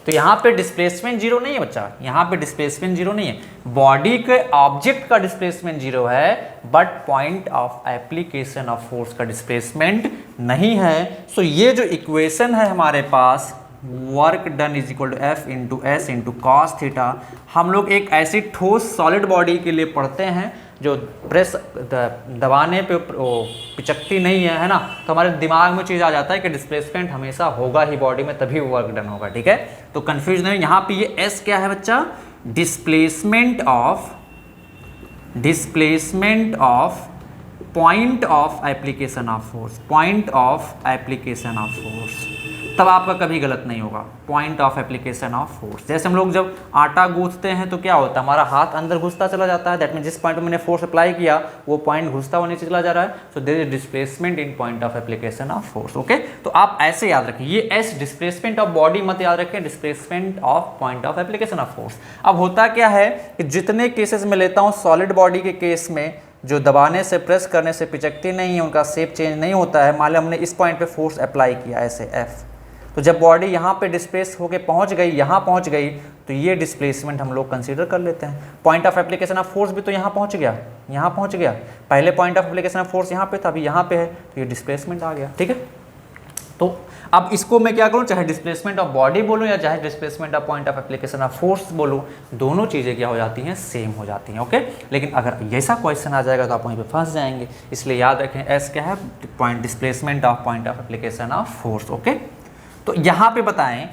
तो यहाँ पे डिस्प्लेसमेंट 0 नहीं है बच्चा, यहाँ पे डिस्प्लेसमेंट 0 नहीं है। बॉडी के ऑब्जेक्ट का डिस्प्लेसमेंट 0 है but point of application of force का डिस्प्लेसमेंट नहीं है। सो ये जो इक्वेशन है हमारे पास, work done is equal to F into S into cos theta, हम लोग एक ऐसी ठोस सॉलिड बॉडी के लिए पढ़ते हैं जो प्रेस दबाने पे पिचकती नहीं है ना, तो हमारे दिमाग में चीज़ आ जाता है कि डिस्प्लेसमेंट हमेशा होगा ही बॉडी में, तभी वर्क डन होगा। ठीक है, तो कंफ्यूज नहीं, यहाँ पे ये एस क्या है बच्चा, displacement of point of application of force, point of application of force, तब आपका कभी गलत नहीं होगा। Point of application of force, जैसे हम लोग जब आटा गूंथते हैं तो क्या होता है, हमारा हाथ अंदर घुसता चला जाता है, दैट मीन जिस पॉइंट में मैंने फोर्स अप्लाई किया वो पॉइंट घुसता हुआ नीचे चला जा रहा है, so there is displacement in point of application of force. Okay, तो आप ऐसे याद रखिए, ये एस डिस्प्लेसमेंट ऑफ बॉडी मत याद रखें, displacement of point of application of force. अब होता क्या है कि जितने केसेस में लेता हूँ सॉलिड बॉडी के केस में, जो दबाने से प्रेस करने से पिचकती नहीं है, उनका शेप चेंज नहीं होता है। मान लो हमने इस पॉइंट पे फोर्स अप्लाई किया ऐसे एफ, तो जब बॉडी यहाँ पे डिस्प्लेस होके पहुँच गई, यहाँ पहुँच गई, तो ये डिस्प्लेसमेंट हम लोग कंसीडर कर लेते हैं। Point of application of force भी तो यहाँ पहुँच गया, यहाँ पहुँच गया, पहले point of application of force यहाँ पे था, अभी यहाँ पे है, तो ये डिस्प्लेसमेंट आ गया। ठीक है, तो अब इसको मैं क्या करूँ, चाहे डिस्प्लेसमेंट ऑफ बॉडी बोलूँ या चाहे displacement of point of application of force बोलूँ, दोनों चीज़ें क्या हो जाती हैं, सेम हो जाती हैं। ओके, लेकिन अगर ऐसा क्वेश्चन आ जाएगा तो आप वहीं पे फंस जाएंगे, इसलिए याद रखें एस क्या है, point displacement of point of application of force. Okay, तो यहाँ पे बताएं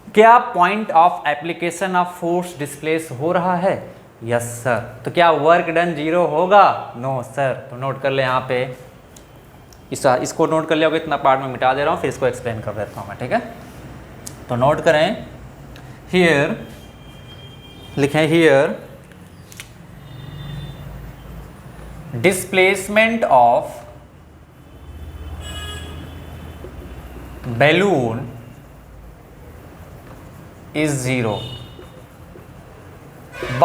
क्या point of application of force displace हो रहा है, यस सर, तो क्या वर्क डन 0 होगा, नो सर। तो नोट कर ले यहाँ पे, इसको नोट कर लिया होगा, इतना पार्ट में मिटा दे रहा हूँ, फिर इसको एक्सप्लेन कर देता हूँ मैं। ठीक है, तो नोट करें, हियर लिखें, here displacement of balloon is 0,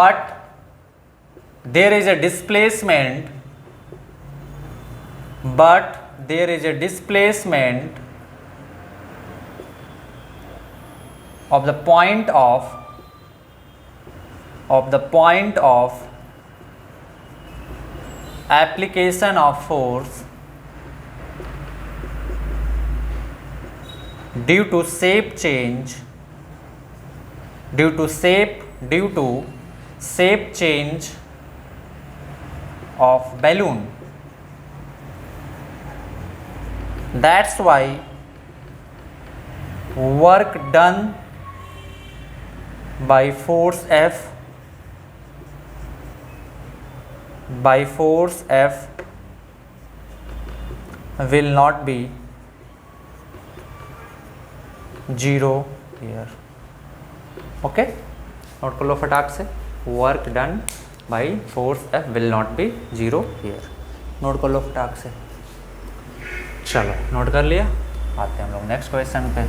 but there is a displacement of the point of application of force due to shape change of balloon. That's why work done by force F will not be 0 here. Okay, note कर लो फटाक से, work done by force F will not be 0 here, note कर लो फटाक से। चलो नोट कर लिया, आते हैं हम लोग नेक्स्ट क्वेश्चन पे।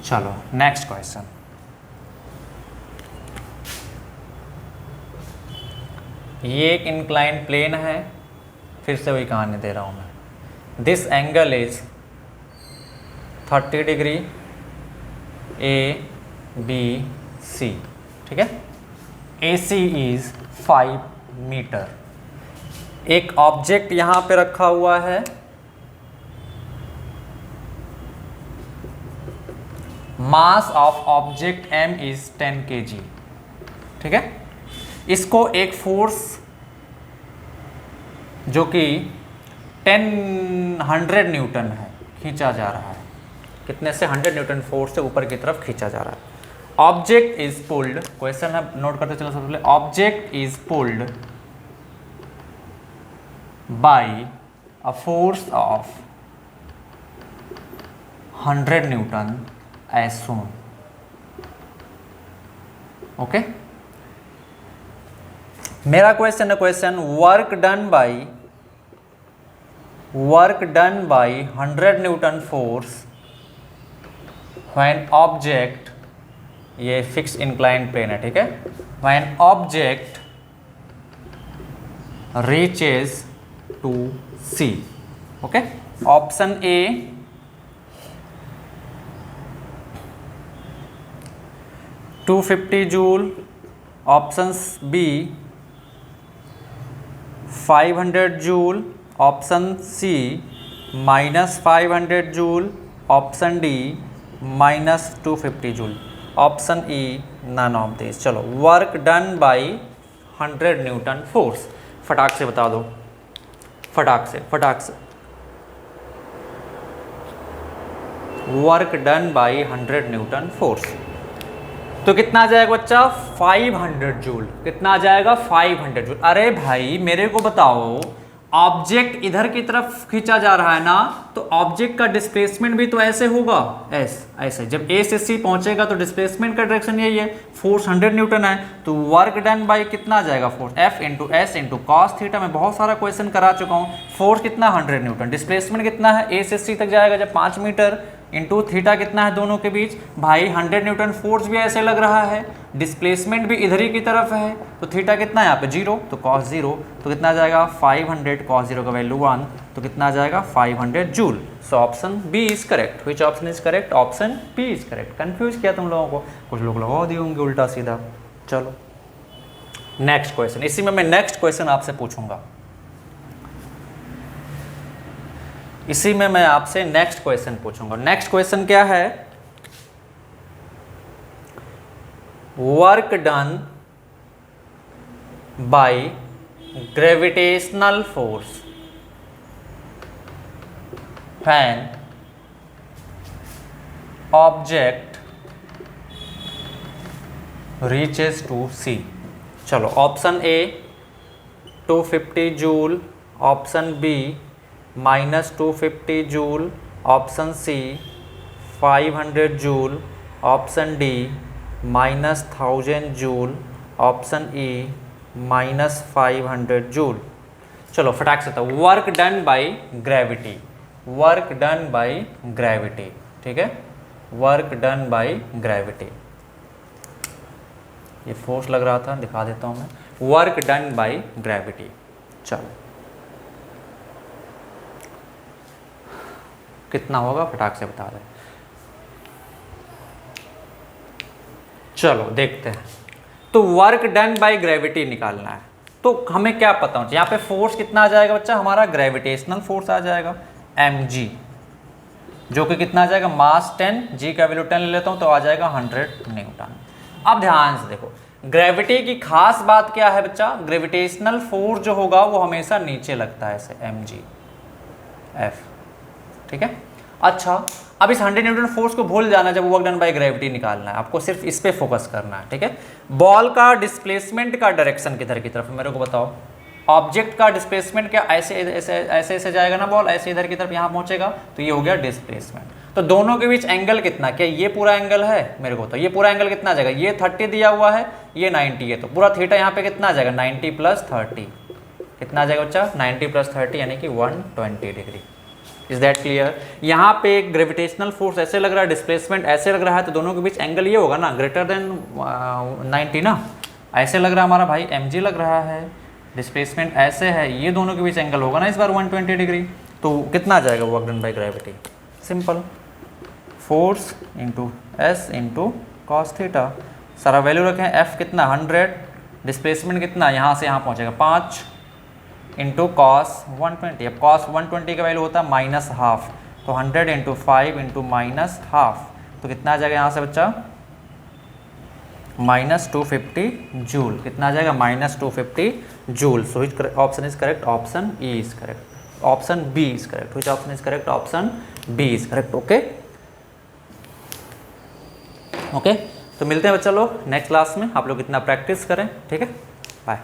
चलो नेक्स्ट क्वेश्चन, ये एक इंक्लाइन प्लेन है, फिर से वही कहानी दे रहा हूँ मैं। This angle is 30 degree ABC, ठीक है, AC इज 5 मीटर। एक ऑब्जेक्ट यहाँ पे रखा हुआ है, mass of object M is 10 kg, ठीक है। इसको एक फोर्स जो कि 100 न्यूटन है खींचा जा रहा है, कितने से 100 न्यूटन फोर्स से ऊपर की तरफ खींचा जा रहा है। ऑब्जेक्ट इज पुल्ड, क्वेश्चन है नोट करते चलो सबसे पहले, object is pulled by a force of 100 newton as shown. Okay, मेरा क्वेश्चन है, question work done by 100 newton force when object, ये फिक्स इंक्लाइन प्लेन है, ठीक है, when object reaches to C. Okay, option A 250 joule, option B 500 joule, option C -500 joule, option D -250 joule, option E none of this. चलो, work done by 100 newton force, फटाक से बता दो, फटाक से work done by 100 newton force. तो कितना आ जाएगा बच्चा? 500 जूल। कितना आ जाएगा? 500 जूल। अरे भाई मेरे को बताओ, ऑब्जेक्ट इधर की तरफ खींचा जा रहा है ना, तो ऑब्जेक्ट का डिस्प्लेसमेंट भी तो ऐसे होगा, ऐसे। जब ए से सी पहुंचेगा तो डिस्प्लेसमेंट का डायरेक्शन यही है। फोर्स 100 न्यूटन है, तो वर्क डन बाई कितना आ जाएगा? Force F into S into cos theta. मैं बहुत सारा क्वेश्चन करा चुका हूँ। फोर्स कितना? 100 न्यूटन। डिस्प्लेसमेंट कितना है? ए से सी तक जाएगा जब 5 मीटर, इंटू थीटा कितना है दोनों के बीच? भाई 100 न्यूटन फोर्स भी ऐसे लग रहा है, डिस्प्लेसमेंट भी इधर ही की तरफ है, तो थीटा कितना है यहाँ पे? 0, तो cos 0, तो कितना आ जाएगा? 500, cos 0 का वैल्यू 1, तो कितना आ जाएगा? 500 joule. So option B is correct. Which option is correct? Option B is correct. Confuse किया तुम लोगों को, कुछ लोग लगा दिए होंगे उल्टा सीधा। चलो नेक्स्ट क्वेश्चन, इसी में मैं नेक्स्ट क्वेश्चन आपसे पूछूंगा, इसी में मैं आपसे नेक्स्ट क्वेश्चन पूछूंगा। नेक्स्ट क्वेश्चन क्या है? Work done by gravitational force when object reaches to C. चलो, option A 250 joule, option B -250 joule, option C 500 joule, option D -1000 joule, option E -500 joule. चलो फटाक से बताओ, work done by gravity, work done by gravity, ठीक है, वर्क डन बाय ग्रेविटी। ये फोर्स लग रहा था, दिखा देता हूँ मैं, वर्क डन बाय ग्रेविटी। चलो कितना होगा फटाक से बता दें। चलो देखते हैं। तो वर्क डन बाय ग्रेविटी निकालना है, तो हमें क्या पता होना चाहिए? यहाँ पे फोर्स कितना आ जाएगा बच्चा? हमारा ग्रेविटेशनल फोर्स आ जाएगा mg, जो कि कितना आ जाएगा? मास 10, g का वैल्यू 10 ले लेता हूँ तो आ जाएगा 100 न्यूटन। अब ध्यान से देखो, ग्रेविटी की खास बात क्या है बच्चा? ग्रेविटेशनल फोर्स जो होगा वो हमेशा नीचे लगता है, ऐसे mg f, ठीक है। अच्छा, अब इस 100 न्यूटन फोर्स को भूल जाना जब वर्क डन बाय ग्रेविटी निकालना है, आपको सिर्फ इस पे फोकस करना है, ठीक है। बॉल का डिस्प्लेसमेंट का डायरेक्शन किधर की तरफ है मेरे को बताओ? ऑब्जेक्ट का डिस्प्लेसमेंट क्या ऐसे ऐसे ऐसे ऐसे जाएगा ना, बॉल ऐसे इधर की तरफ यहाँ पहुंचेगा, तो ये हो गया डिस्प्लेसमेंट। तो दोनों के बीच एंगल कितना? क्या ये पूरा एंगल है मेरे को? तो ये पूरा एंगल कितना आ जाएगा? ये 30 दिया हुआ है, ये 90 है, तो पूरा थीटा यहाँ पे कितना आ जाएगा? 90 + 30, कितना आ जाएगा बच्चा? 90 + 30 यानी कि 120 डिग्री। Is that clear? यहाँ पे ग्रेविटेशनल फोर्स ऐसे लग रहा है, डिस्प्लेसमेंट ऐसे लग रहा है, तो दोनों के बीच एंगल ये होगा ना, ग्रेटर देन 90 ना, ऐसे लग रहा है हमारा भाई, mg लग रहा है, डिस्प्लेसमेंट ऐसे है, ये दोनों के बीच एंगल होगा ना इस बार 120 डिग्री। तो कितना आ जाएगा work done by gravity? Simple, force into S into cos theta, सारा वैल्यू रखें, f कितना? 100, डिस्प्लेसमेंट कितना? यहाँ से यहाँ पहुँचेगा 5 इंटू कॉस 120। अब कॉस 120 का वैल्यू होता है -½ तो 100 इंटू 5 इंटू -½ तो कितना आ जाएगा यहाँ से बच्चा? -250 जूल। कितना आ जाएगा? -250 joule. So option is correct, option E is correct, option B is correct. Which option is correct? Option B is correct. Okay okay, तो मिलते हैं बच्चा लोग नेक्स्ट क्लास में। आप लोग इतना प्रैक्टिस करें, ठीक है, बाय।